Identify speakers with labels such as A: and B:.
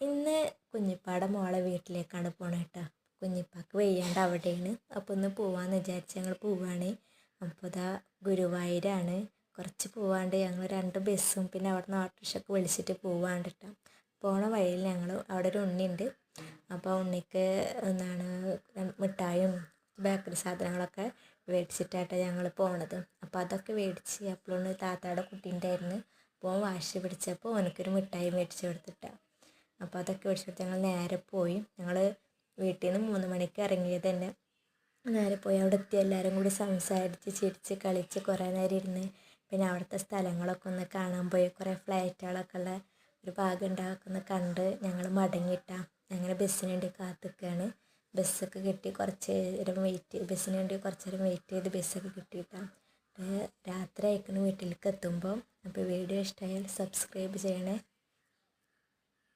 A: ഇന്ന് കുഞ്ഞിപ്പാടെ മോളെ വീട്ടിലേക്കാണ് പോണത് കേട്ടോ. കുഞ്ഞിപ്പാക്ക് വയ്യാണ്ട് അവിടെയാണ്. അപ്പോൾ ഒന്ന് പോവാമെന്ന് വിചാരിച്ച് ഞങ്ങൾ പോവുകയാണ്. അപ്പോൾ ഇതാ ഗുരുവായൂരാണ്. കുറച്ച് പോവാണ്ട് ഞങ്ങൾ 2 ബസ്സും പിന്നെ അവിടെ നിന്ന് ഓട്ടോറിക്ഷയൊക്കെ വിളിച്ചിട്ട് പോവാണ്ട് കേട്ടോ. പോണ വഴിയിൽ ഞങ്ങൾ അവിടെ ഒരു ഉണ്ണിയുണ്ട്. അപ്പോൾ ഉണ്ണിക്ക് എന്താണ് മിഠായും ബേക്കറി സാധനങ്ങളൊക്കെ മേടിച്ചിട്ടാട്ടോ ഞങ്ങൾ പോണത്. അപ്പോൾ അതൊക്കെ മേടിച്ച് അപ്പോഴൊന്ന് താത്തായുടെ കുട്ടീൻ്റെ അപ്പോൾ വാശി പിടിച്ചപ്പോൾ ഓനക്കൊരു മിഠായി മേടിച്ച് കൊടുത്തിട്ടാണ്. അപ്പോൾ അതൊക്കെ മേടിച്ചിട്ട് ഞങ്ങൾ നേരെ പോയി. ഞങ്ങൾ വീട്ടിൽ നിന്ന് 3 മണിക്ക് ഇറങ്ങിയത് തന്നെ. നേരെ പോയി അവിടെ എത്തി എല്ലാവരും കൂടി സംസാരിച്ച് ചിരിച്ച് കളിച്ച് കുറേ നേരം ഇരുന്ന് പിന്നെ അവിടുത്തെ സ്ഥലങ്ങളൊക്കെ ഒന്ന് കാണാൻ പോയി. കുറേ ഫ്ലാറ്റുകളൊക്കെ ഉള്ള ഒരു ഭാഗം ഉണ്ടാക്കുന്ന കണ്ട് ഞങ്ങൾ മടങ്ങിയിട്ടാണ്. അങ്ങനെ ബസ്സിന് വേണ്ടി കാത്തിക്കുകയാണ്. ബസ്സൊക്കെ കിട്ടി കുറച്ച് നേരം ബസ്സിന് വേണ്ടി കുറച്ച് നേരം വെയിറ്റ് ചെയ്ത് ബസ്സൊക്കെ കിട്ടിയിട്ടാണ്. രാത്രി അയക്കുന്ന വീട്ടിലേക്ക് എത്തുമ്പോൾ. അപ്പോൾ വീഡിയോ ഇഷ്ടമായാൽ സബ്സ്ക്രൈബ് ചെയ്യണേ.